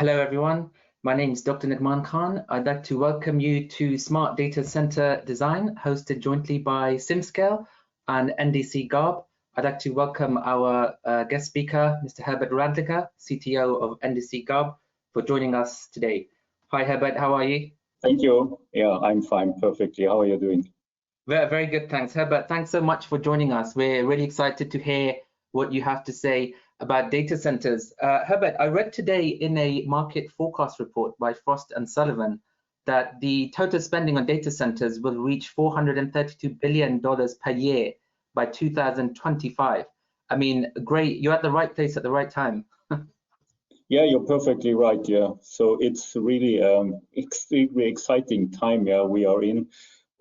Hello everyone, my name is Dr. Nagman Khan. I'd like to welcome you to Smart Data Center Design, hosted jointly by SimScale and NDC-GARBE. I'd like to welcome our guest speaker, Mr. Herbert Radlinger, CTO of NDC-GARBE, for joining us today. Hi Herbert, how are you? Thank you. Yeah, I'm fine, perfectly. How are you doing? Very good, thanks. Herbert, thanks so much for joining us. We're really excited to hear what you have to say about data centers. Herbert, I read today in a market forecast report by Frost & Sullivan that the total spending on data centers will reach $432 billion per year by 2025. I mean, great, you're at the right place at the right time. Yeah, you're perfectly right. Yeah, so it's really extremely exciting time. Yeah, we are in,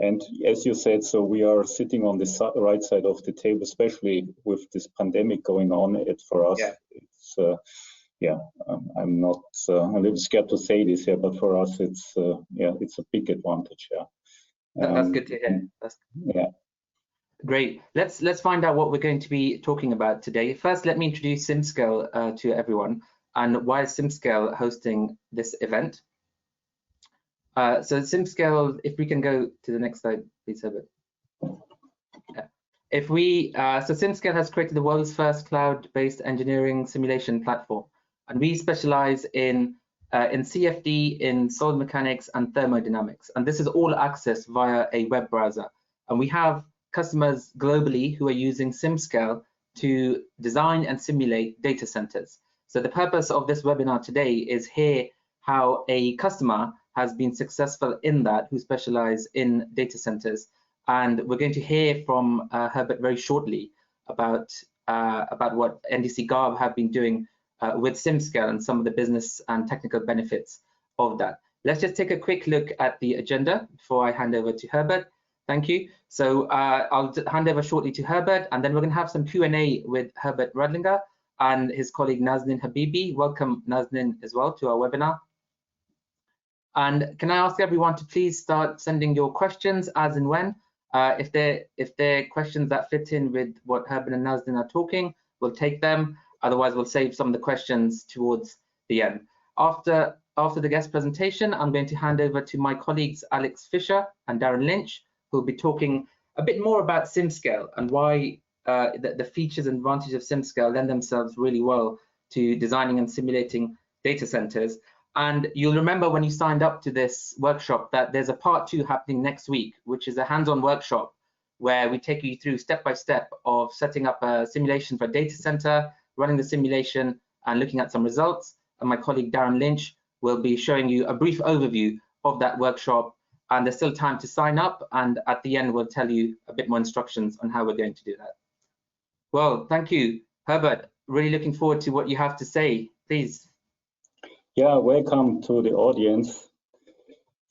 and as you said, so we are sitting on the right side of the table, especially with this pandemic going on. For us, yeah. It's I'm not I'm a little scared to say this here, but for us, it's it's a big advantage. Yeah, That's good to hear. Yeah. Great. Let's find out what we're going to be talking about today. First, let me introduce SimScale to everyone and why is SimScale hosting this event. So SimScale, if we can go to the next slide, please, Herbert. Yeah. So SimScale has created the world's first cloud-based engineering simulation platform, and we specialize in CFD, in solid mechanics, and thermodynamics. And this is all accessed via a web browser. And we have customers globally who are using SimScale to design and simulate data centers. So the purpose of this webinar today is hear how a customer has been successful in that, who specialize in data centers. And we're going to hear from Herbert very shortly about what NDC-GARBE have been doing with SimScale and some of the business and technical benefits of that. Let's just take a quick look at the agenda before I hand over to Herbert. Thank you. So I'll hand over shortly to Herbert, and then we're going to have some Q&A with Herbert Radlinger and his colleague Nazneen Habibi. Welcome, Nazneen, as well to our webinar. And can I ask everyone to please start sending your questions as and when. If they're questions that fit in with what Herbert and Nazneen are talking, we'll take them. Otherwise, we'll save some of the questions towards the end. After the guest presentation, I'm going to hand over to my colleagues Alex Fisher and Darren Lynch, who will be talking a bit more about SimScale and why the features and advantages of SimScale lend themselves really well to designing and simulating data centers. And you'll remember when you signed up to this workshop that there's a part 2 happening next week, which is a hands-on workshop where we take you through step by step of setting up a simulation for a data center, running the simulation and looking at some results. And my colleague Darren Lynch will be showing you a brief overview of that workshop. And there's still time to sign up. And at the end, we'll tell you a bit more instructions on how we're going to do that. Well, thank you, Herbert. Really looking forward to what you have to say, please. Yeah, welcome to the audience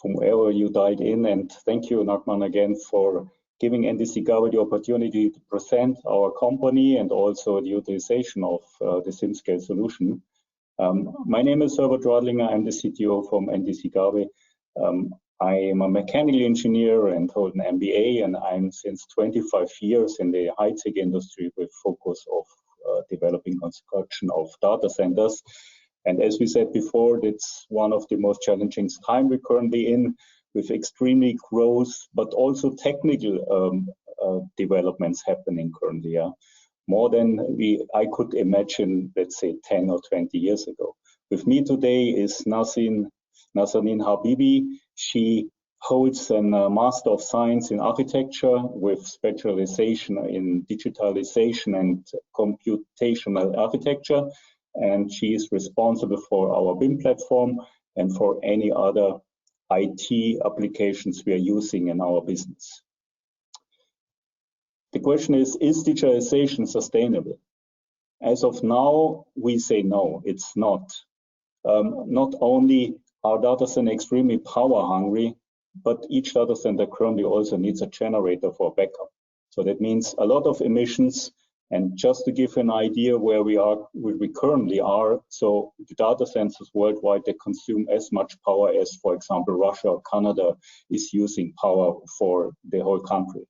from wherever you dialed in, and thank you, Nagman, again for giving NDC-GARBE the opportunity to present our company and also the utilization of the SimScale solution. My name is Herbert Radlinger. I'm the CTO from NDC-GARBE. I am a mechanical engineer and hold an MBA, and I'm since 25 years in the high-tech industry with focus of developing construction of data centers. And as we said before, it's one of the most challenging times we're currently in, with extremely growth, but also technical developments happening currently. Yeah? More than I could imagine, let's say 10 or 20 years ago. With me today is Nazneen Habibi. She holds a Master of Science in Architecture with specialization in digitalization and computational architecture. And she is responsible for our BIM platform and for any other IT applications we are using in our business. The question is digitalization sustainable? As of now, we say no, it's not. Not only are data centers extremely power hungry, but each data center currently also needs a generator for backup. So that means a lot of emissions. And just to give an idea where we currently are, so the data centers worldwide, they consume as much power as, for example, Russia or Canada is using power for the whole country.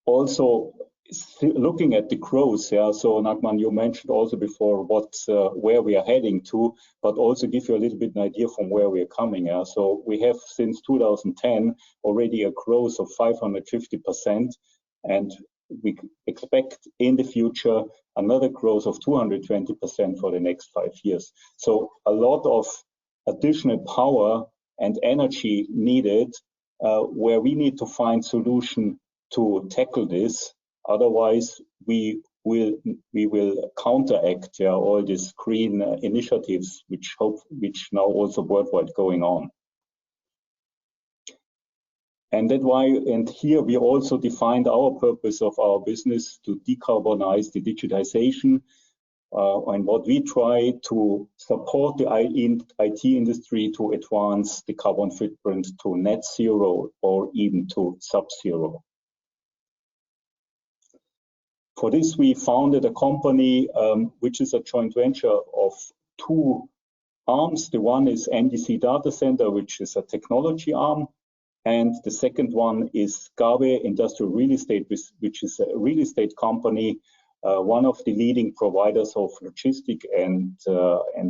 Also, looking at the growth, yeah, so Nachman, you mentioned also before where we are heading to, but also give you a little bit an idea from where we are coming. Yeah? So we have since 2010 already a growth of 550%, and we expect in the future another growth of 220% for the next 5 years. So a lot of additional power and energy needed, where we need to find solution to tackle this. Otherwise, we will counteract all these green initiatives, which now also worldwide going on. And that's why, and here we also defined our purpose of our business to decarbonize the digitization, and what we try to support the IT industry to advance the carbon footprint to net zero or even to sub-zero. For this, we founded a company which is a joint venture of 2 arms. The one is NDC Data Center, which is a technology arm, and the second one is GARBE Industrial Real Estate, which is a real estate company, one of the leading providers of logistic and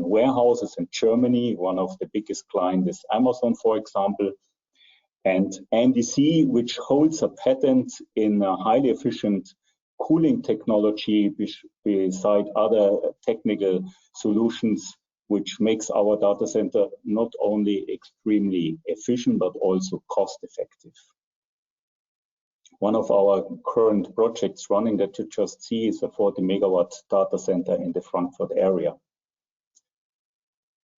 warehouses in Germany. One of the biggest clients is Amazon, for example. And NDC, which holds a patent in a highly efficient cooling technology, beside other technical solutions, which makes our data center not only extremely efficient, but also cost effective. One of our current projects running that you just see is a 40 megawatt data center in the Frankfurt area.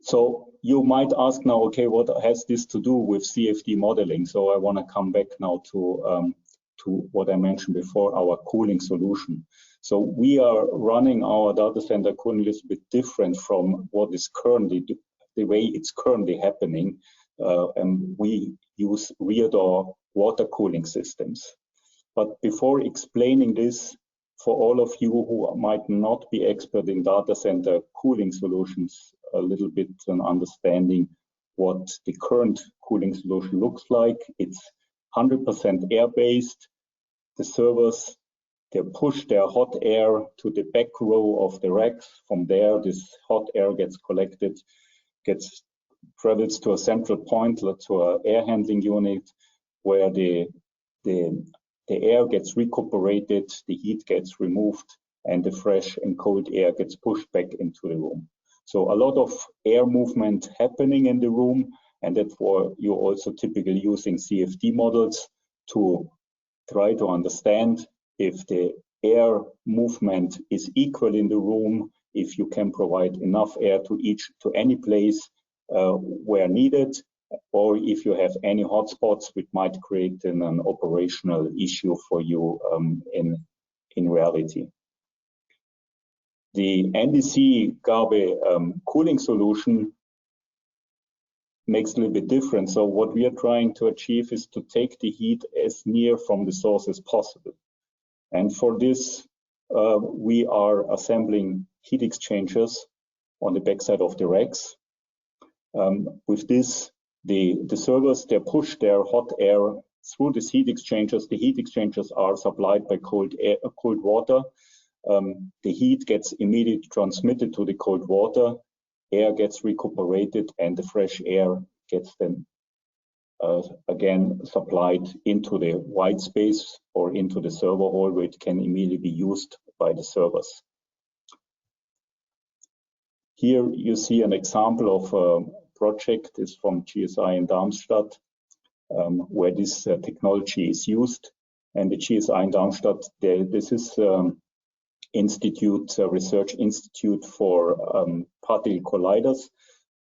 So you might ask now, okay, what has this to do with CFD modeling? So I want to come back now to what I mentioned before, our cooling solution. So we are running our data center cooling a little bit different from what is currently, the way it's currently happening. And we use rear door water cooling systems. But before explaining this, for all of you who might not be expert in data center cooling solutions, a little bit an understanding what the current cooling solution looks like. It's 100% air-based. The servers, they push their hot air to the back row of the racks. From there, this hot air gets collected, travels to a central point, to an air handling unit, where the air gets recuperated, the heat gets removed, and the fresh and cold air gets pushed back into the room. So a lot of air movement happening in the room, and therefore you're also typically using CFD models to try to understand if the air movement is equal in the room, if you can provide enough air to any place where needed, or if you have any hotspots which might create an operational issue for you in reality. The NDC-GARBE cooling solution makes a little bit different. So what we are trying to achieve is to take the heat as near from the source as possible. And for this, we are assembling heat exchangers on the backside of the racks. With this, the servers, they push their hot air through these heat exchangers. The heat exchangers are supplied by cold water. The heat gets immediately transmitted to the cold water. Air gets recuperated, and the fresh air gets then again supplied into the white space or into the server hall, where it can immediately be used by the servers. Here you see an example of a project. It's from GSI in Darmstadt, where this technology is used. And the GSI in Darmstadt, this is research institute for particle colliders,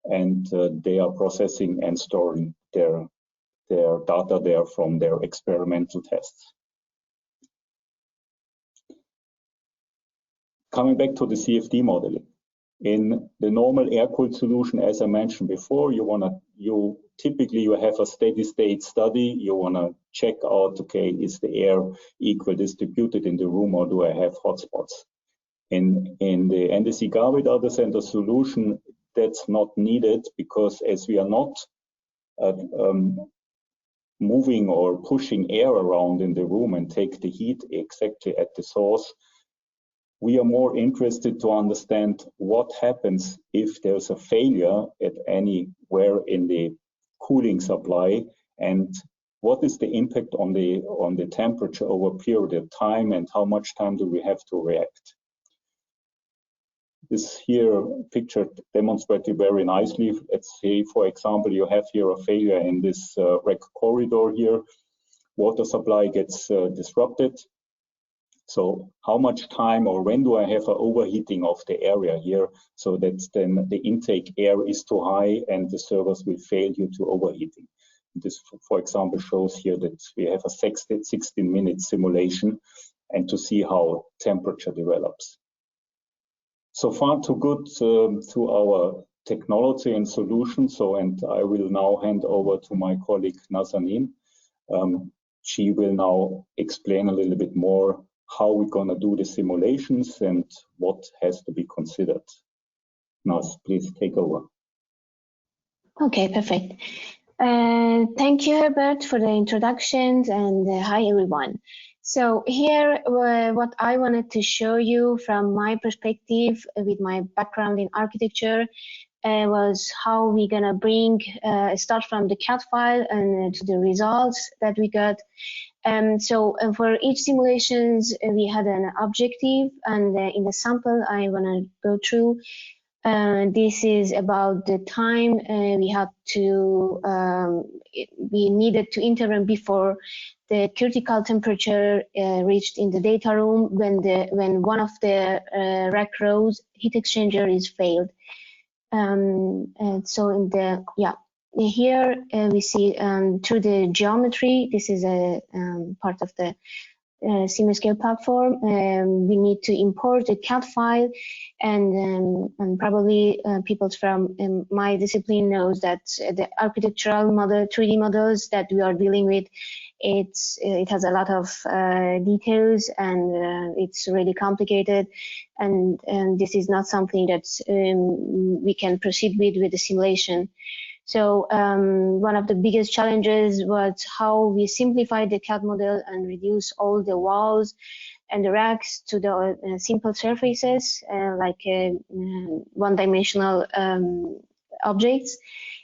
and they are processing and storing their data there from their experimental tests. Coming back to the CFD modeling. In the normal air-cooled solution, as I mentioned before, you typically have a steady state study. You want to check out, okay, is the air equal distributed in the room, or do I have hotspots? In the NDC-GARBE data center solution, that's not needed, because as we are not moving or pushing air around in the room and take the heat exactly at the source. We are more interested to understand what happens if there's a failure at anywhere in the cooling supply, and what is the impact on the temperature over a period of time, and how much time do we have to react. This here picture demonstrated very nicely. Let's say, for example, you have here a failure in this rack corridor here. Water supply gets disrupted. So how much time, or when do I have an overheating of the area here, so that then the intake air is too high and the servers will fail due to overheating. This, for example, shows here that we have a 16-minute simulation, and to see how temperature develops. So far, too good to our technology and solutions. So, and I will now hand over to my colleague Nazanin. She will now explain a little bit more how we're going to do the simulations and what has to be considered. Naz, please take over. Okay, perfect. Thank you, Herbert, for the introductions, and hi, everyone. So here, what I wanted to show you from my perspective with my background in architecture was how we're gonna bring, start from the CAD file and to the results that we got. So for each simulations, we had an objective, and in the sample I wanna go through. This is about the time we had to, we needed to intervene before the critical temperature reached in the data room when one of the rack rows heat exchanger is failed. And so in the, here we see through the geometry, this is a part of the SimScale platform. We need to import a CAD file, and probably people from my discipline knows that the architectural model, 3D models that we are dealing with, it has a lot of details, and it's really complicated, and this is not something that we can proceed with the simulation. So one of the biggest challenges was how we simplified the CAD model and reduce all the walls and the racks to the simple surfaces, like one-dimensional objects,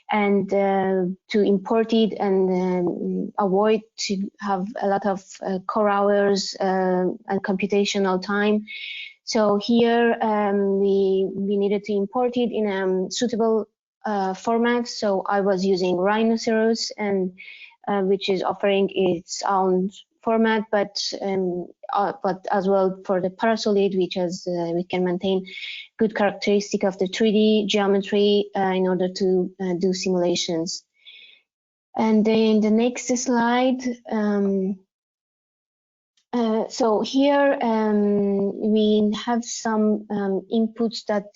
and to import it and avoid to have a lot of core hours and computational time. So here we needed to import it in a suitable format. So I was using Rhinoceros, and which is offering its own format, but as well for the Parasolid, which has we can maintain good characteristic of the 3D geometry in order to do simulations. And then the next slide. So here we have some inputs that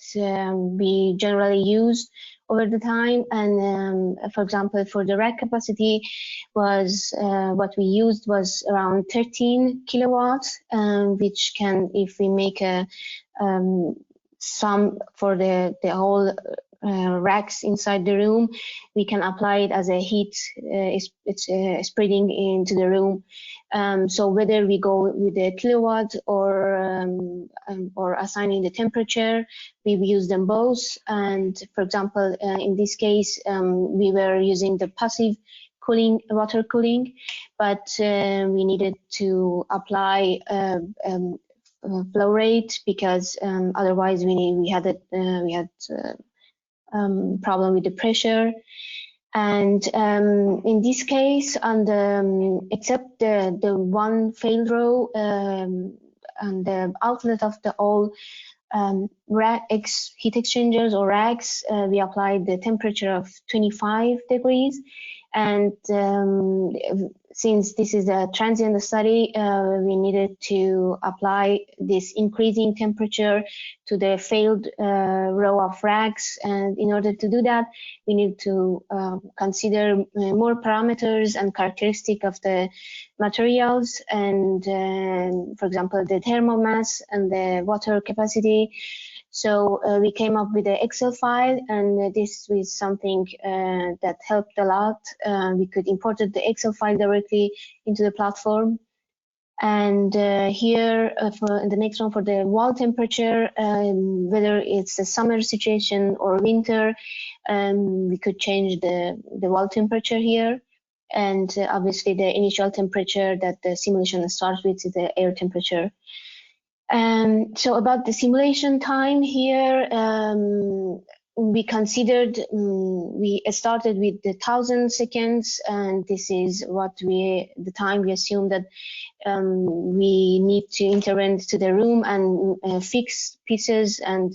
we generally use over the time, and for example, for the rack capacity was what we used was around 13 kilowatts, which can, if we make a sum for the whole racks inside the room, we can apply it as a heat it's spreading into the room. So whether we go with the kilowatt or assigning the temperature, we use them both. And for example, in this case, we were using the passive cooling, water cooling, but we needed to apply flow rate because otherwise we had problem with the pressure. And in this case, on the except the one failed row and the outlet of the all heat exchangers or racks, we applied the temperature of 25 degrees. And since this is a transient study, we needed to apply this increasing temperature to the failed row of racks. And in order to do that, we need to consider more parameters and characteristics of the materials. And for example, the thermal mass and the water capacity So we came up with an Excel file, and this was something that helped a lot. We could import the Excel file directly into the platform. And here, for the next one, for the wall temperature, whether it's a summer situation or winter, we could change the wall temperature here. And obviously, the initial temperature that the simulation starts with is the air temperature. So about the simulation time here, we considered, we started with the 1,000 seconds, and this is what the time we assume that we need to intervene to the room and fix pieces and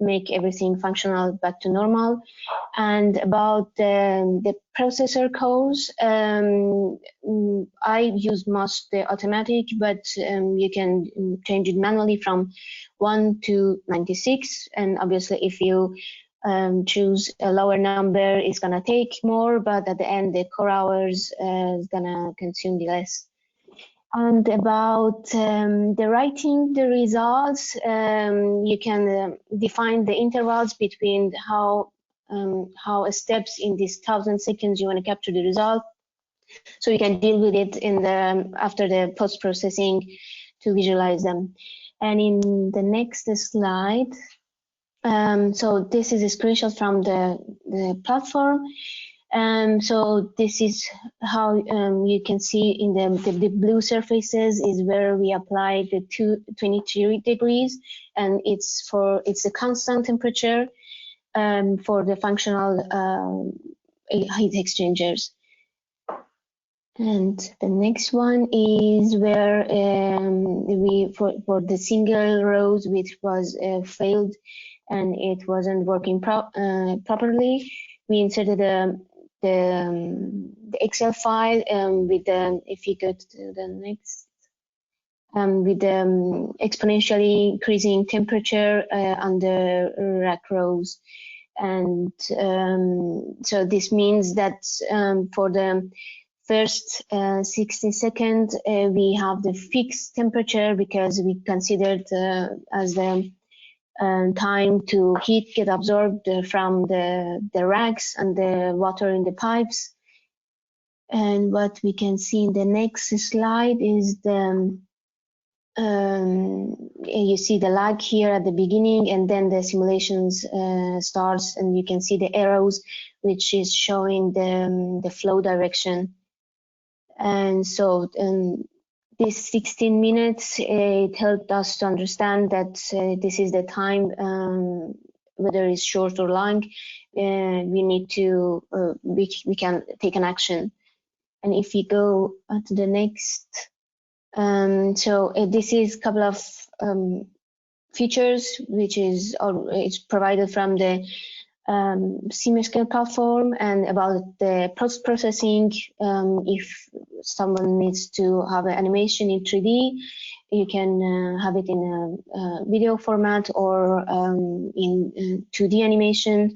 make everything functional back to normal. And about the processor cores, I use most the automatic, but you can change it manually from 1 to 96. And obviously, if you choose a lower number, it's gonna take more, but at the end, the core hours is gonna consume the less. And about the writing the results, you can define the intervals between how steps in these 1,000 seconds you want to capture the result, so you can deal with it in the after the post-processing to visualize them. And in the next slide, so this is a screenshot from the platform. So this is how you can see in the blue surfaces is where we apply the 23 degrees, and it's a constant temperature for the functional heat exchangers. And the next one is where for the single rows which was failed and it wasn't working properly, we inserted the Excel file with the, if you go to the next, with the exponentially increasing temperature on the rack rows. And so this means that for the first 60 seconds, we have the fixed temperature because we considered as the time to heat get absorbed from the racks and the water in the pipes. And what we can see in the next slide is the you see the lag here at the beginning, and then the simulations starts, and you can see the arrows which is showing the flow direction. And so this 16 minutes, it helped us to understand that this is the time, whether it's short or long, we need to, we can take an action. And if we go to the next, so this is a couple of features which is it's provided from the SimScale platform, and about the post-processing. If someone needs to have an animation in 3D, you can have it in a video format or in 2D animation.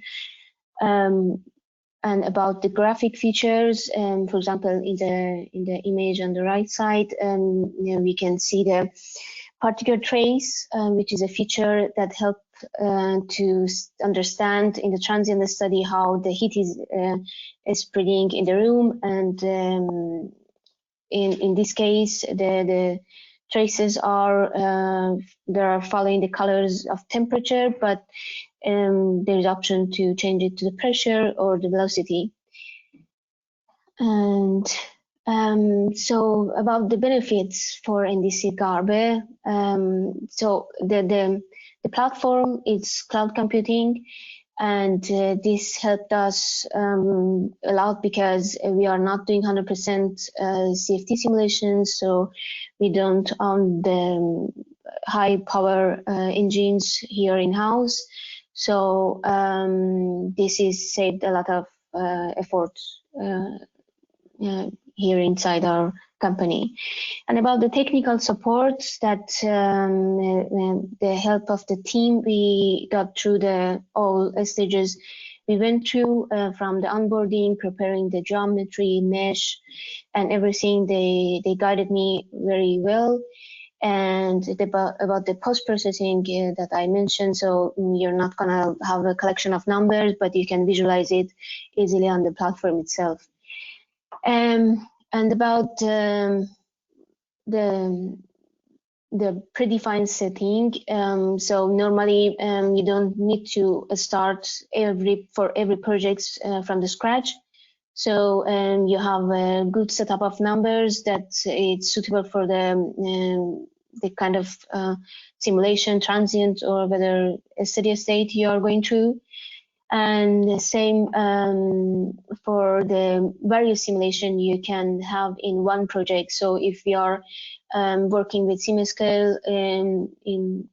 And about the graphic features, for example, in the image on the right side, we can see the particle trace, which is a feature that helps to understand in the transient study how the heat is spreading in the room. And in this case, the traces are they are following the colors of temperature, but there is option to change it to the pressure or the velocity. And so about the benefits for NDC-GARBE, so the platform is cloud computing, and this helped us a lot because we are not doing 100% CFD simulations, so we don't own the high power engines here in-house. So this is saved a lot of effort here inside our company. And about the technical support, that the help of the team, we got through all stages we went through, from the onboarding, preparing the geometry, mesh, and everything. They guided me very well. and about the post-processing that I mentioned. So you're not gonna have a collection of numbers, but you can visualize it easily on the platform itself. And about the predefined setting. So normally you don't need to start for every project from the scratch. So you have a good setup of numbers that it's suitable for the kind of simulation, transient, or whether a steady state you are going through. And the same for the various simulation you can have in one project. So if we are working with SimScale in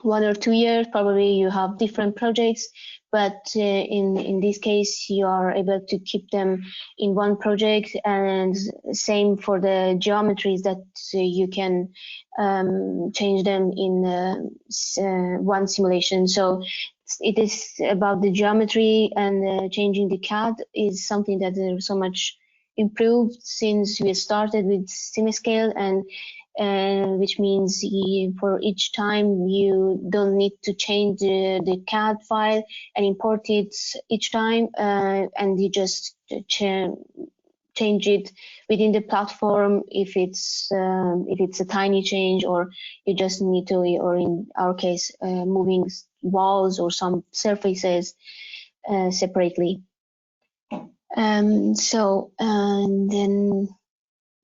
1 or 2 years, probably you have different projects, but in this case you are able to keep them in one project. And same for the geometries, that you can change them in one simulation. So it is about the geometry, and changing the CAD is something that is so much improved since we started with SimScale, and which means for each time you don't need to change the CAD file and import it each time, and you just change it within the platform if it's a tiny change, or you just need to, or in our case, moving walls or some surfaces separately. So, and then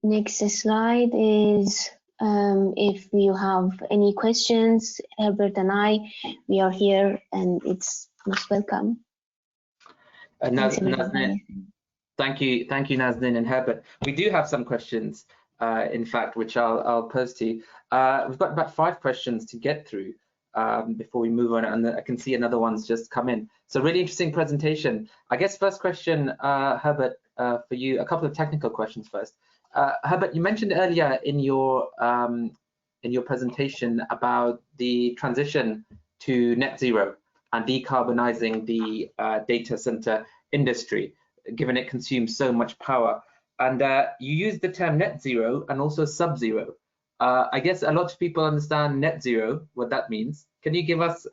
next slide is if you have any questions, Herbert and we are here, and it's most welcome. Nazanin, thank you, Nazanin and Herbert. We do have some questions, in fact, which I'll pose to you. We've got about 5 questions to get through before we move on, and I can see another one's just come in. So really interesting presentation. I guess first question, Herbert, for you, a couple of technical questions first. Herbert, you mentioned earlier in your presentation about the transition to net zero and decarbonizing the data center industry, given it consumes so much power. And you used the term net zero and also sub-zero. I guess a lot of people understand net zero, what that means. Can you give us,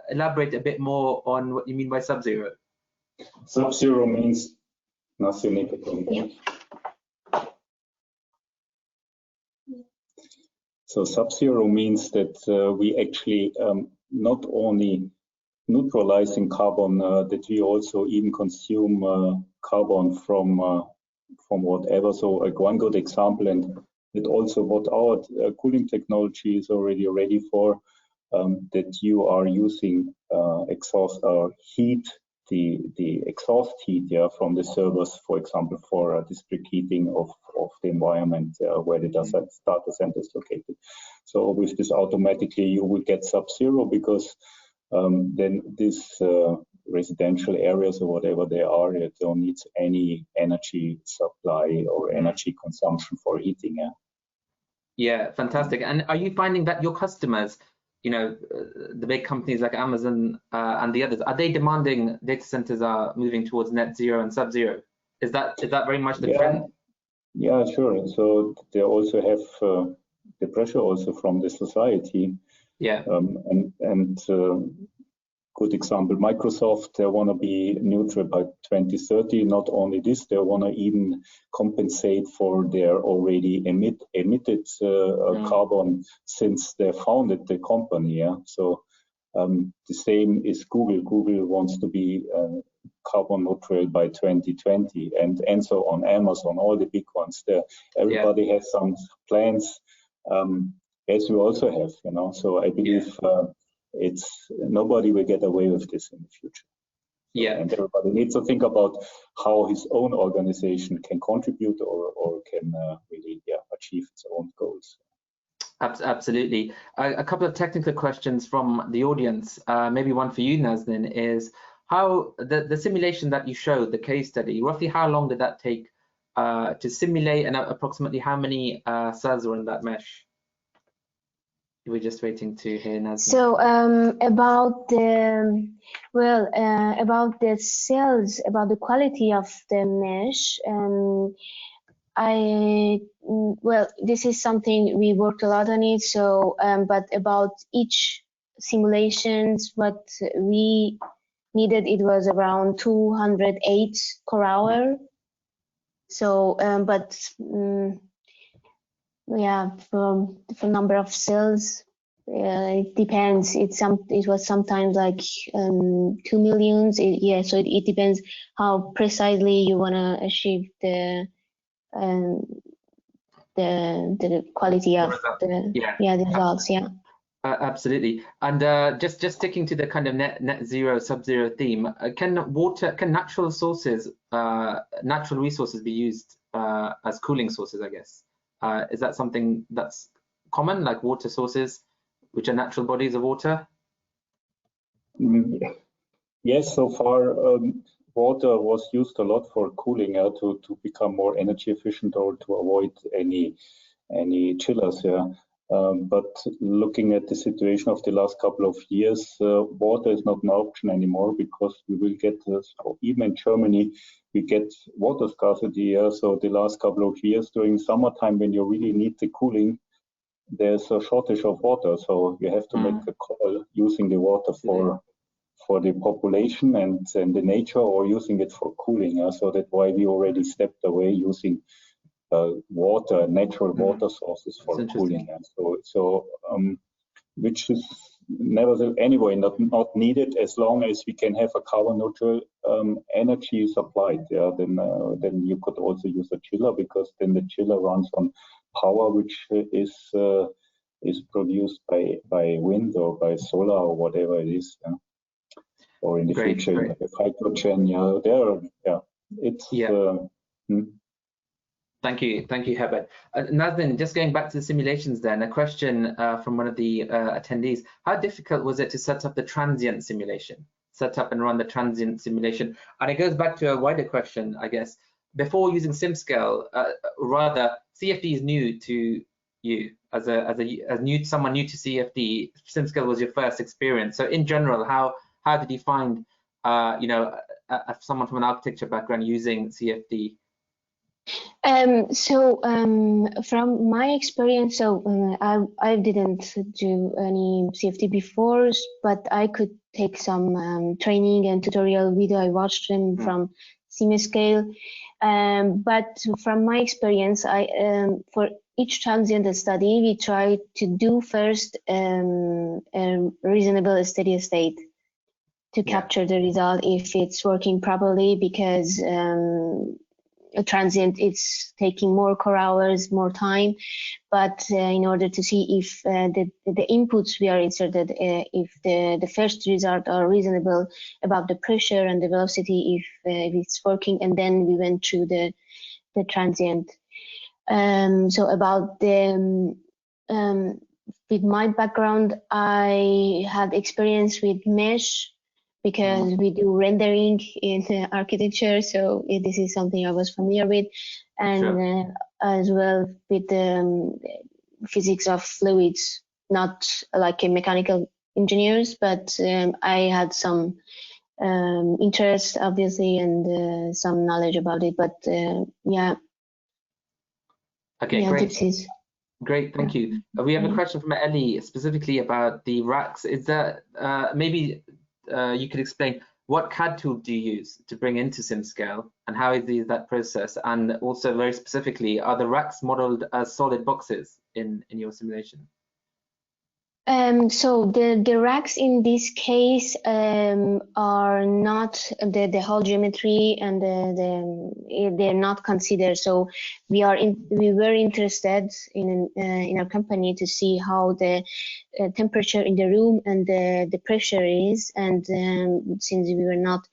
elaborate a bit more on what you mean by sub-zero? Sub-zero means nothing negative. Yeah. So sub-zero means that we actually not only neutralizing carbon, that we also even consume carbon from whatever. So like one good example, and that also what our cooling technology is already ready for, that you are using exhaust heat, the exhaust heat, yeah, from the servers, for example, for district heating of the environment where the data center is located. So with this, automatically you will get sub-zero, because then this residential areas or whatever they are, it don't need any energy supply or energy consumption for heating. Yeah. Yeah, fantastic. And are you finding that your customers, you know, the big companies like Amazon and the others, are they demanding data centers are moving towards net zero and sub-zero? Is that very much the trend? Yeah, sure. So they also have the pressure also from the society. Yeah. Good example, Microsoft, they want to be neutral by 2030. Not only this, they want to even compensate for their already emitted carbon since they founded the company. Yeah. So the same is Google. Google wants to be carbon neutral by 2020, and so on. Amazon, all the big ones. There, everybody has some plans, as we also have. You know. So I believe. It's nobody will get away with this in the future. Yeah, and everybody needs to think about how his own organization can contribute or can really achieve its own goals. Absolutely. A couple of technical questions from the audience. Maybe one for you, Nazanin, is how the simulation that you showed, the case study, roughly how long did that take to simulate, and approximately how many cells were in that mesh? We're just waiting to hear Nazanin. So about the cells, about the quality of the mesh, well, this is something we worked a lot on it. So, but about each simulations, what we needed, it was around 208 core hour. So, yeah, for number of cells, it depends. It was sometimes like 2 million. Yeah, so it depends how precisely you want to achieve the quality of the results. Yeah. Absolutely. And just sticking to the kind of net zero, sub-zero theme, can natural sources, natural resources be used as cooling sources, I guess? Is that something that's common, like water sources, which are natural bodies of water? Yes, so far water was used a lot for cooling to become more energy efficient or to avoid any chillers. Yeah. But looking at the situation of the last couple of years, water is not an option anymore because we will get, even in Germany, we get water scarcity. Yeah? So the last couple of years during summertime, when you really need the cooling, there's a shortage of water. So you have to make a call using the water for the population and the nature, or using it for cooling. Yeah? So that's why we already stepped away using water, natural water sources for cooling. And which is never anyway not needed as long as we can have a carbon neutral energy supplied. Yeah, then you could also use a chiller, because then the chiller runs on power which is produced by wind or by solar or whatever it is. Yeah? Or in the future, hydrogen. Yeah, it's. Thank you, Herbert. Nazmin, just going back to the simulations then, a question from one of the attendees. How difficult was it to set up the transient simulation? Set up and run the transient simulation? And it goes back to a wider question, I guess. Before using SimScale, rather, CFD is new to you as someone new to CFD. SimScale was your first experience. So in general, how did you find, someone from an architecture background using CFD? From my experience, I didn't do any CFD before, but I could take some training and tutorial video. I watched them from SimScale. But from my experience, for each transient study, we try to do first a reasonable steady state to capture the result if it's working properly, because a transient, it's taking more core hours, more time, but in order to see if the inputs we are inserted, if the first result are reasonable about the pressure and the velocity, if it's working, and then we went through the transient. So about the with my background, I had experience with mesh, because we do rendering in architecture, so this is something I was familiar with, and as well with the physics of fluids, not like a mechanical engineers, but I had some interest, obviously, and some knowledge about it. But yeah. Okay, great. Great, thank you. We have a question from Ellie specifically about the racks. Is that maybe you could explain what CAD tool do you use to bring into SimScale, and how is that process? And also, very specifically, are the racks modeled as solid boxes in your simulation? So the racks in this case are not the whole geometry, and they're not considered. So we were interested in our company to see how the temperature in the room and the pressure is, and since we were not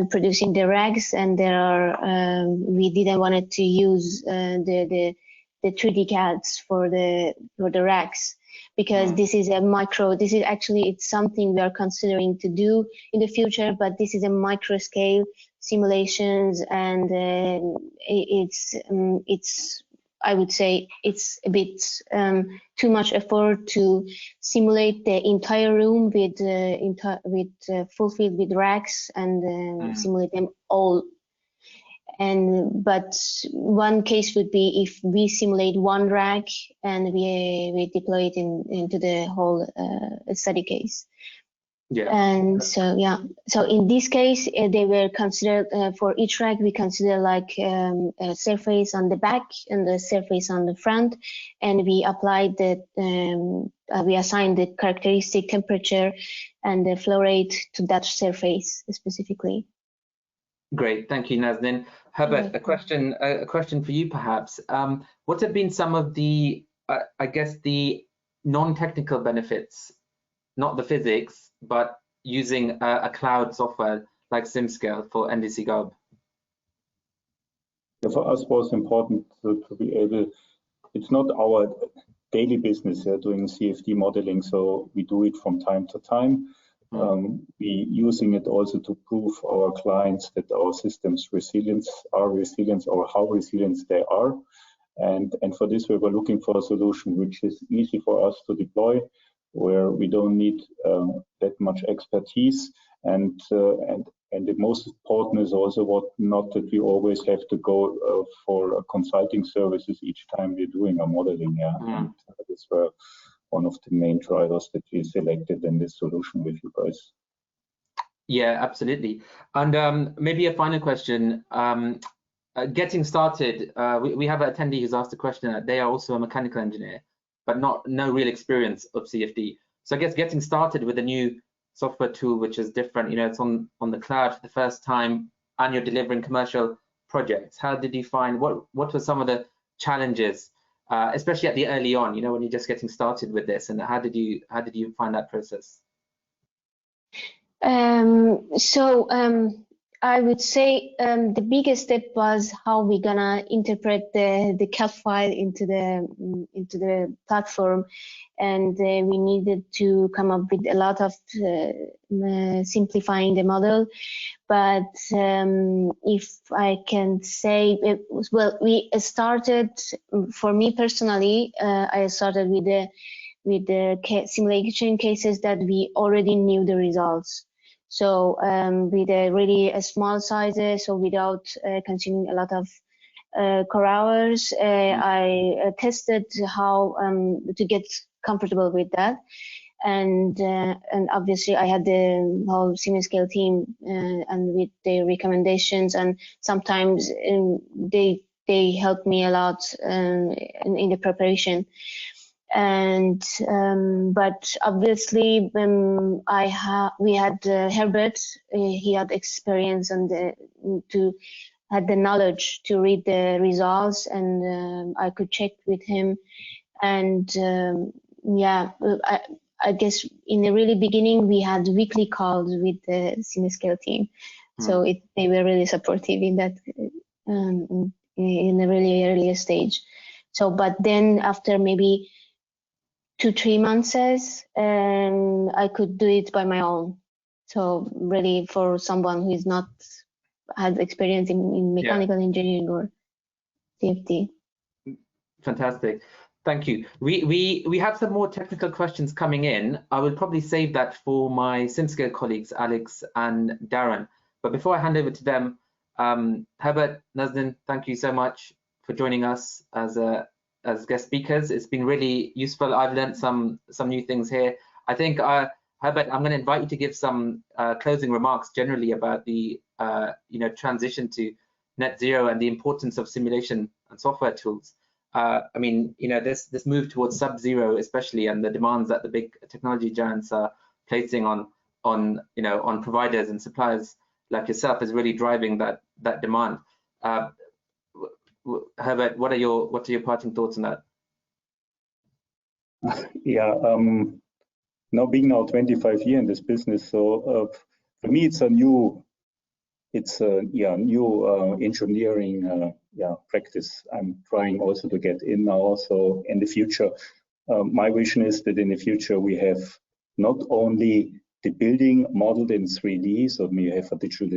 producing the racks, and we didn't want to use the 3D CADs for the racks, because this is it's something we are considering to do in the future, but this is a micro scale simulations, and I would say it's a bit too much effort to simulate the entire room with fulfilled with racks, and simulate them all. But one case would be if we simulate one rack and we deploy it into the whole study case. Yeah. And so so in this case they were considered for each rack we consider like a surface on the back and the surface on the front, and we applied the we assigned the characteristic temperature and the flow rate to that surface specifically. Great, thank you, Nazneen. Herbert, a question for you perhaps. What have been some of the I guess the non-technical benefits, not the physics, but using a cloud software like SimScale for NDC-GARBE? For us, it was important to be able. It's not our daily business doing CFD modeling, so we do it from time to time. We using it also to prove our clients that our systems are resilient or how resilient they are. And for this, we were looking for a solution which is easy for us to deploy, where we don't need that much expertise, and the most important is also not that we always have to go for consulting services each time we're doing a modeling. And these were one of the main drivers that we selected in this solution with you guys. Yeah, absolutely. And maybe a final question. Getting started, we have an attendee who's asked a question. They are also a mechanical engineer, but no real experience of CFD. So I guess getting started with a new software tool, which is different, it's on the cloud for the first time, and you're delivering commercial projects. How did you find, what were some of the challenges, especially at the early on, when you're just getting started with this, and how did you find that process? I would say the biggest step was how we're gonna interpret the CAD file into the platform, and we needed to come up with a lot of simplifying the model. But if I can say, we started. For me personally, I started with the simulation cases that we already knew the results. So with a really small sizes, so without consuming a lot of core hours, I tested how to get comfortable with that, and obviously I had the whole SimScale team and with their recommendations, and sometimes they helped me a lot in the preparation. And but obviously we had Herbert. He had experience and had the knowledge to read the results, and I could check with him. And I guess in the really beginning we had weekly calls with the SimScale team, so they were really supportive in that in the really early stage. So but then after maybe 2-3 months, I could do it by my own. So really, for someone who is not had experience in mechanical engineering or CFD. Fantastic, thank you. We have some more technical questions coming in. I will probably save that for my SimScale colleagues, Alex and Darren. But before I hand over to them, Herbert, Nazneen, thank you so much for joining us as guest speakers. It's been really useful. I've learned some new things here. I think, Herbert, I'm going to invite you to give some closing remarks generally about the transition to net zero and the importance of simulation and software tools. I mean, this move towards sub-zero, especially, and the demands that the big technology giants are placing on providers and suppliers like yourself is really driving that demand. Herbert, what are your parting thoughts on that? Yeah, now being 25 years in this business, so for me it's a new engineering practice. I'm trying also to get in now. So in the future, my vision is that in the future we have not only the building modeled in 3D, so we have a digital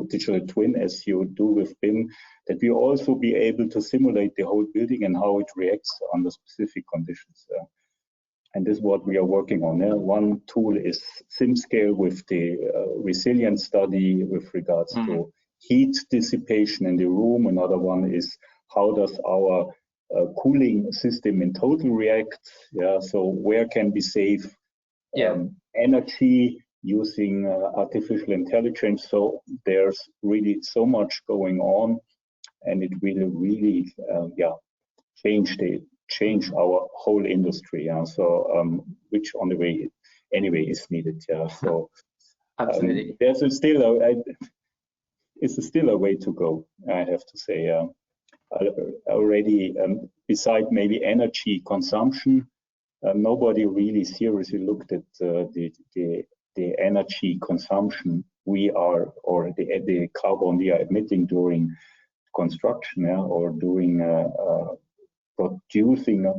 digital twin as you do with BIM, that we also be able to simulate the whole building and how it reacts under specific conditions. And this is what we are working on. One tool is SimScale with the resilience study with regards to heat dissipation in the room. Another one is how does our cooling system in total react? Yeah, so where can we save energy using artificial intelligence? So there's really so much going on, and it will really change our whole industry. Yeah. So which on the way anyway is needed. Yeah. So absolutely, there's still a way to go, I have to say. Already, beside maybe energy consumption, nobody really seriously looked at the energy consumption we are, or the carbon we are emitting during construction, or during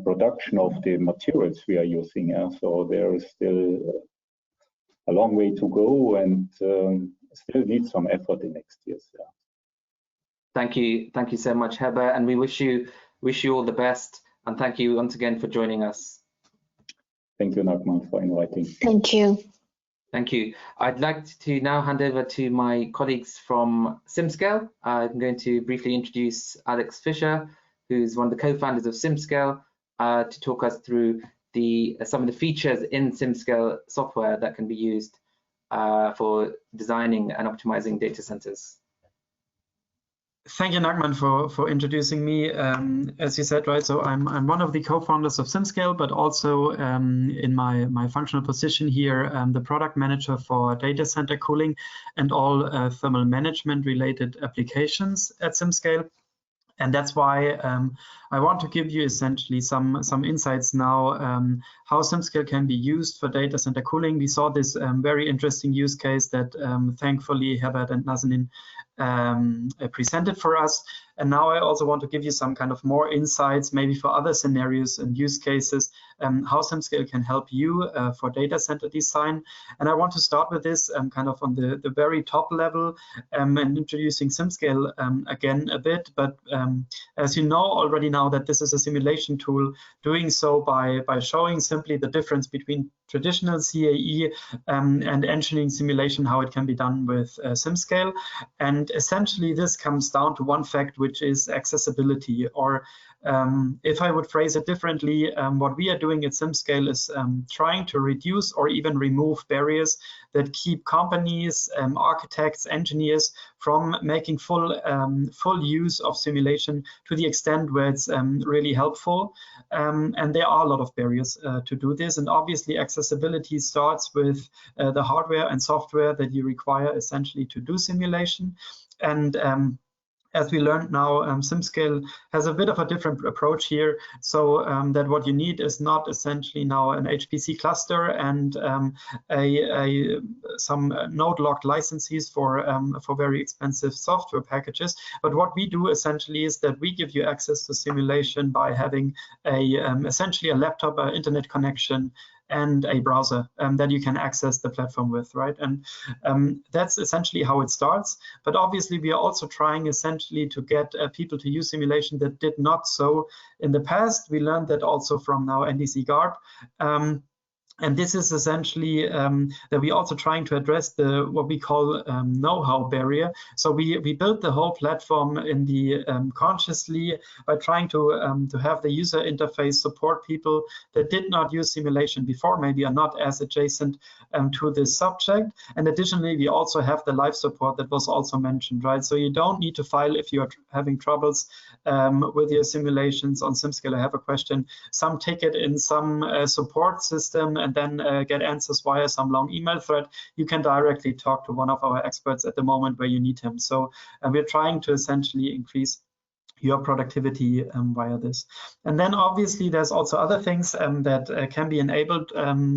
production of the materials we are using. So there is still a long way to go, and still needs some effort in next years. Thank you so much, Herbert, and we wish you all the best, and thank you once again for joining us. Thank you, Nachman, for inviting. Thank you. Thank you. I'd like to now hand over to my colleagues from SimScale. I'm going to briefly introduce Alex Fisher, who's one of the co-founders of SimScale, to talk us through some of the features in SimScale software that can be used for designing and optimizing data centers. Thank you, Nachman, for introducing me. As you said, right, so I'm one of the co-founders of SimScale, but also in my functional position here, the product manager for data center cooling and all thermal management related applications at SimScale. And that's why I want to give you essentially some insights now how SimScale can be used for data center cooling. We saw this very interesting use case that thankfully Herbert and Nazanin presented for us. And now I also want to give you some kind of more insights, maybe for other scenarios and use cases, how SimScale can help you for data center design. And I want to start with this kind of on the very top level and introducing SimScale again a bit. But as you know already now that this is a simulation tool, doing so by showing simply the difference between traditional CAE and engineering simulation, how it can be done with SimScale. And essentially this comes down to one fact, which is accessibility, or if I would phrase it differently, what we are doing at SimScale is trying to reduce or even remove barriers that keep companies, architects, engineers from making full use of simulation to the extent where it's really helpful. And there are a lot of barriers to do this. And obviously accessibility starts with the hardware and software that you require essentially to do simulation. And as we learned now, SimScale has a bit of a different approach here. So that what you need is not essentially now an HPC cluster and some node-locked licenses for very expensive software packages. But what we do essentially is that we give you access to simulation by having essentially a laptop, internet connection, and a browser that you can access the platform with, right? And that's essentially how it starts. But obviously, we are also trying essentially to get people to use simulation that did not so in the past. We learned that also from now NDC-GARBE. And this is essentially that we're also trying to address what we call know-how barrier. So we built the whole platform in the consciously by trying to have the user interface support people that did not use simulation before, maybe are not as adjacent to this subject. And additionally, we also have the live support that was also mentioned, right? So you don't need to file if you're having troubles with your simulations on SimScale. I have a question, some ticket in some support system, and then get answers via some long email thread. You can directly talk to one of our experts at the moment where you need him. So we're trying to essentially increase your productivity via this. And then obviously there's also other things that can be enabled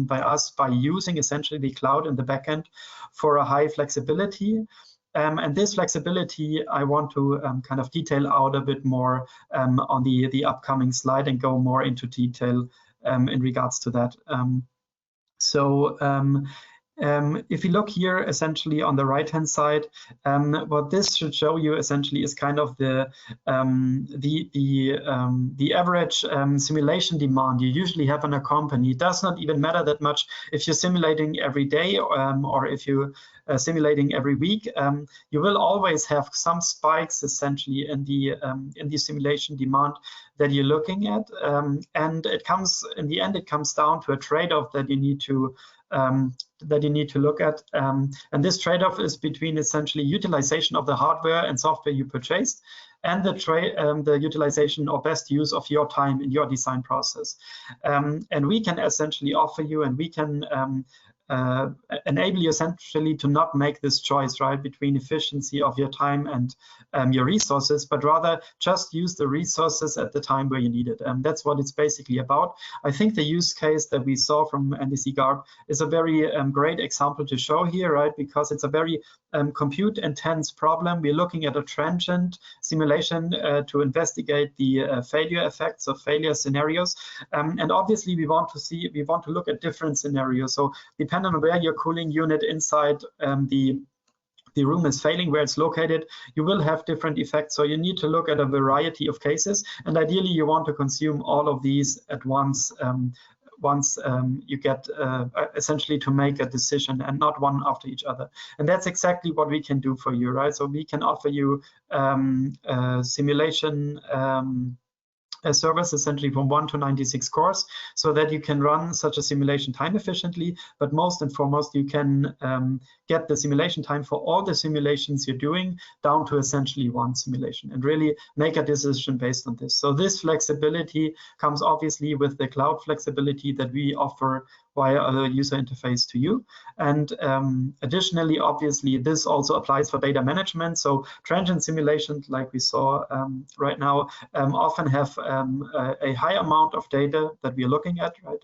by us by using essentially the cloud in the backend for a high flexibility. And this flexibility, I want to kind of detail out a bit more on the upcoming slide and go more into detail in regards to that. If you look here, essentially on the right-hand side, what this should show you essentially is kind of the average simulation demand you usually have in a company. It does not even matter that much if you're simulating every day or if you simulating every week. You will always have some spikes essentially in the simulation demand that you're looking at, and it comes in the end. It comes down to a trade-off that you need to look at, and this trade-off is between essentially utilization of the hardware and software you purchased, and the utilization or best use of your time in your design process. And we can essentially offer you, and we can enable you essentially to not make this choice, right, between efficiency of your time and your resources, but rather just use the resources at the time where you need it. That's what it's basically about. I think the use case that we saw from NDC-GARBE is a very great example to show here, right, because it's a very compute intense problem. We're looking at a transient simulation to investigate the failure effects of failure scenarios, and obviously we want to look at different scenarios. So depending on where your cooling unit inside the room is failing, where it's located, you will have different effects. So you need to look at a variety of cases, and ideally you want to consume all of these at once. Once you get essentially to make a decision, and not one after each other. And that's exactly what we can do for you, right? So we can offer you simulation a service essentially from 1 to 96 cores, so that you can run such a simulation time efficiently. But most and foremost, you can get the simulation time for all the simulations you're doing down to essentially one simulation, and really make a decision based on this. So this flexibility comes obviously with the cloud flexibility that we offer via a user interface to you. And additionally, obviously, this also applies for data management. So transient simulations, like we saw right now, often have a high amount of data that we are looking at, right?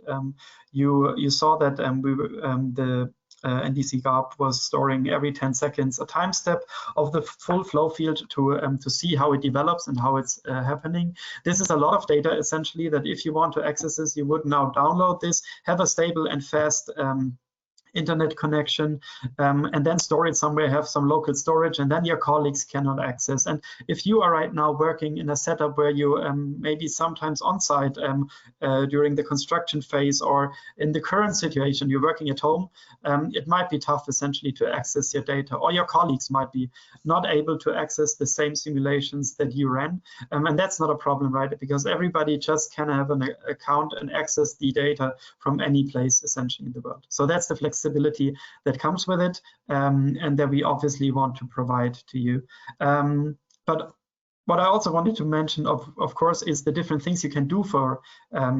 You saw that the NDC-GARBE was storing every 10 seconds a time step of the full flow field to see how it develops and how it's happening. This is a lot of data essentially that if you want to access this, you would now download this, have a stable and fast internet connection, and then store it somewhere, have some local storage, and then your colleagues cannot access. And if you are right now working in a setup where you maybe sometimes on site during the construction phase, or in the current situation you're working at home, it might be tough essentially to access your data, or your colleagues might be not able to access the same simulations that you ran, and that's not a problem, right? Because everybody just can have an account and access the data from any place essentially in the world. So that's the flexibility that comes with it, and that we obviously want to provide to you. But what I also wanted to mention, of course, is the different things you can do for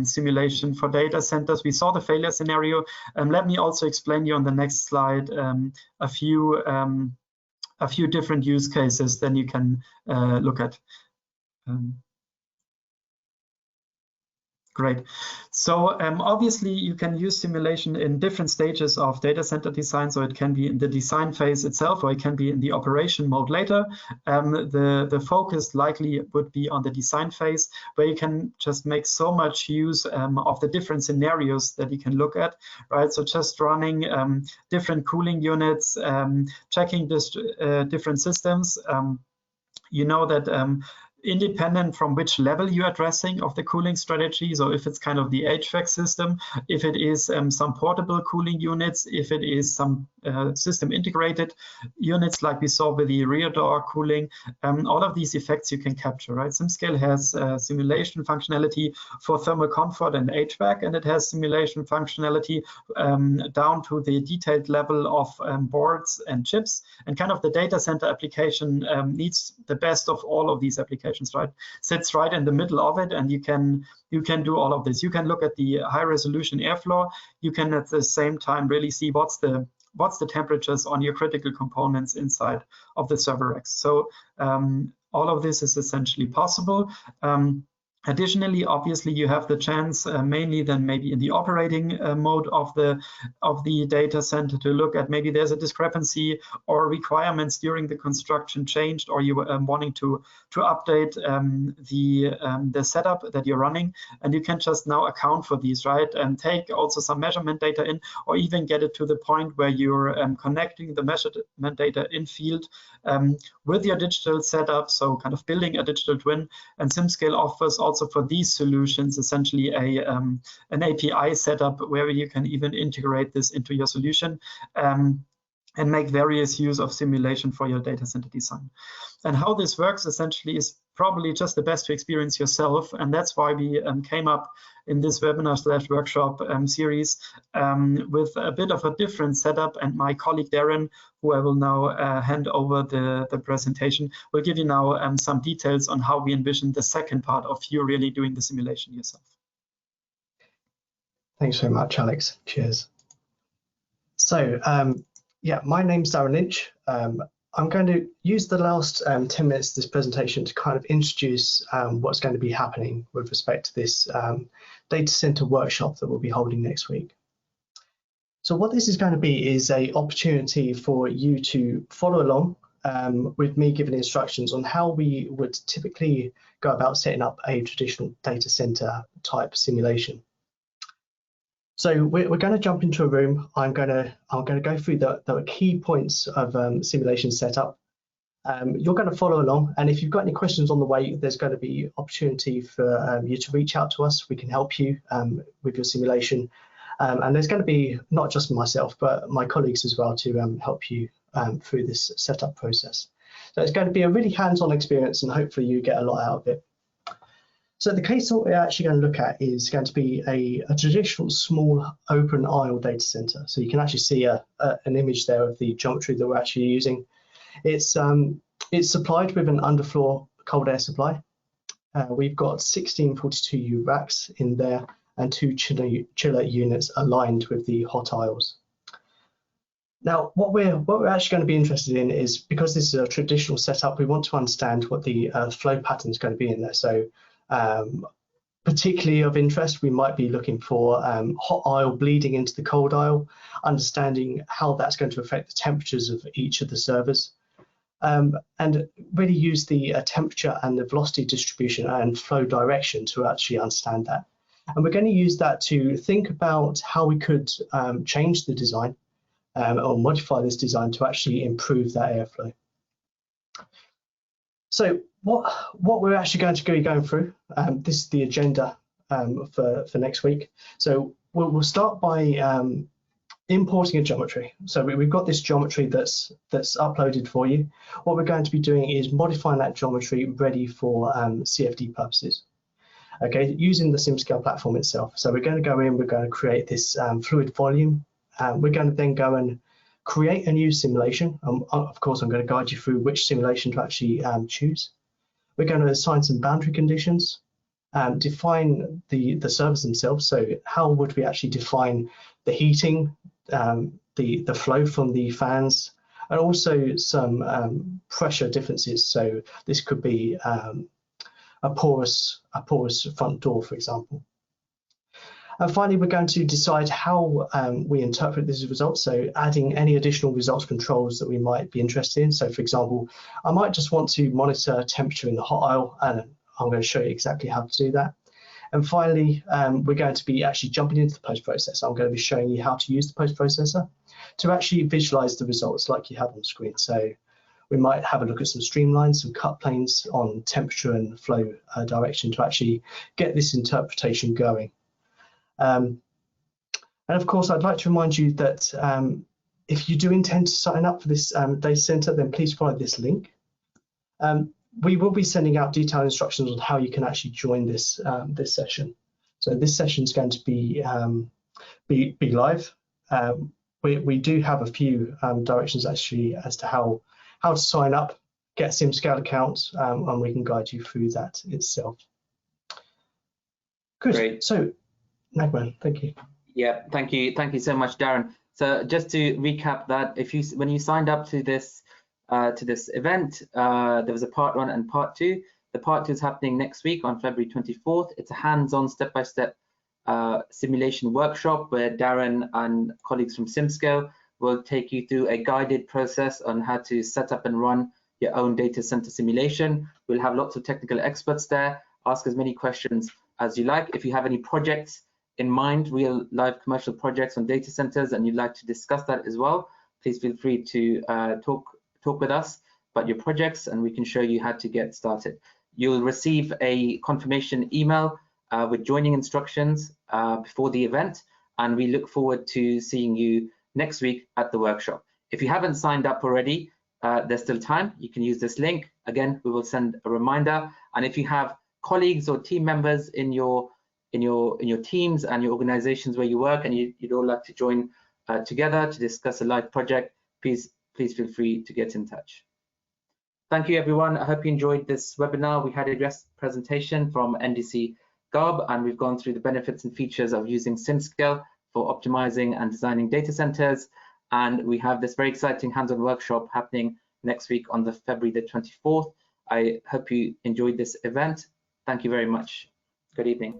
simulation for data centers. We saw the failure scenario. Let me also explain you on the next slide a few different use cases then you can look at. Great. So obviously you can use simulation in different stages of data center design. So it can be in the design phase itself, or it can be in the operation mode later. The focus likely would be on the design phase, where you can just make so much use of the different scenarios that you can look at, right? So just running different cooling units, checking this, different systems. You know that independent from which level you're addressing of the cooling strategy, so if it's kind of the HVAC system, if it is some portable cooling units, if it is some system integrated units like we saw with the rear door cooling, all of these effects you can capture, right? SimScale has simulation functionality for thermal comfort and HVAC, and it has simulation functionality down to the detailed level of boards and chips, and kind of the data center application needs the best of all of these applications, right? Sits right in the middle of it, and you can do all of this. You can look at the high resolution airflow. You can at the same time really see what's the temperatures on your critical components inside of the server racks. So all of this is essentially possible. Additionally, obviously, you have the chance, mainly then maybe in the operating mode of the data center, to look at maybe there's a discrepancy or requirements during the construction changed, or you wanting to update the setup that you're running, and you can just now account for these, right? And take also some measurement data in, or even get it to the point where you're connecting the measurement data in field with your digital setup, so kind of building a digital twin. And SimScale offers also for these solutions essentially an API setup where you can even integrate this into your solution and make various use of simulation for your data center design. And how this works essentially is probably just the best to experience yourself, and that's why we came up in this webinar/workshop series with a bit of a different setup. And my colleague Darren, who I will now hand over the presentation, will give you now some details on how we envision the second part of you really doing the simulation yourself. Thanks very much, Alex. Cheers. So, yeah, my name's Darren Lynch. I'm going to use the last 10 minutes of this presentation to kind of introduce what's going to be happening with respect to this data center workshop that we'll be holding next week. So what this is going to be is an opportunity for you to follow along with me giving instructions on how we would typically go about setting up a traditional data center type simulation. So we're going to jump into a room. I'm going to go through the key points of simulation setup. You're going to follow along, and if you've got any questions on the way, there's going to be opportunity for you to reach out to us. We can help you with your simulation, and there's going to be not just myself but my colleagues as well to help you through this setup process. So it's going to be a really hands-on experience, and hopefully you get a lot out of it. So the case that we're actually going to look at is going to be a traditional small open aisle data center. So you can actually see an image there of the geometry that we're actually using. It's supplied with an underfloor cold air supply. We've got 16 42U racks in there and 2 chiller units aligned with the hot aisles. Now, what we're actually going to be interested in is, because this is a traditional setup, we want to understand what the flow pattern is going to be in there. So particularly of interest, we might be looking for hot aisle bleeding into the cold aisle, understanding how that's going to affect the temperatures of each of the servers, and really use the temperature and the velocity distribution and flow direction to actually understand that. And we're going to use that to think about how we could change the design or modify this design to actually improve that airflow. So what we're actually going to be going through, this is the agenda for next week. So we'll start by importing a geometry. So we've got this geometry that's uploaded for you. What we're going to be doing is modifying that geometry ready for CFD purposes. Okay, using the SimScale platform itself. So we're going to go in, we're going to create this fluid volume. We're going to then go and create a new simulation. Of course, I'm going to guide you through which simulation to actually choose. We're going to assign some boundary conditions, define the servers themselves. So how would we actually define the heating, the flow from the fans, and also some pressure differences. So this could be a porous front door, for example. And finally, we're going to decide how we interpret these results, so adding any additional results controls that we might be interested in. So for example, I might just want to monitor temperature in the hot aisle, and I'm going to show you exactly how to do that. And finally, we're going to be actually jumping into the post-processor. I'm going to be showing you how to use the post-processor to actually visualize the results like you have on screen. So we might have a look at some streamlines, some cut planes on temperature and flow direction to actually get this interpretation going. And of course, I'd like to remind you that if you do intend to sign up for this data center, then please follow this link. We will be sending out detailed instructions on how you can actually join this this session. So this session is going to be live. We do have a few directions actually as to how to sign up, get a SimScale account, and we can guide you through that itself. Good. Great. So, Nagman, thank you. Yeah, thank you so much, Darren. So just to recap that, when you signed up to this event, there was a part 1 and part 2. The part 2 is happening next week on February 24th. It's a hands-on step-by-step simulation workshop where Darren and colleagues from SimScale will take you through a guided process on how to set up and run your own data center simulation. We'll have lots of technical experts there. Ask as many questions as you like. If you have any projects in mind, real live commercial projects on data centers, and you'd like to discuss that as well, please feel free to talk with us about your projects, and we can show you how to get started. You'll receive a confirmation email with joining instructions before the event, and we look forward to seeing you next week at the workshop. If you haven't signed up already, there's still time. You can use this link. Again, we will send a reminder. And if you have colleagues or team members in your teams and your organizations where you work, and you'd all like to join together to discuss a live project, please feel free to get in touch. Thank you, everyone. I hope you enjoyed this webinar. We had a guest presentation from NDC-GARBE, and we've gone through the benefits and features of using SimScale for optimizing and designing data centers. And we have this very exciting hands-on workshop happening next week on February the 24th. I hope you enjoyed this event. Thank you very much. Good evening.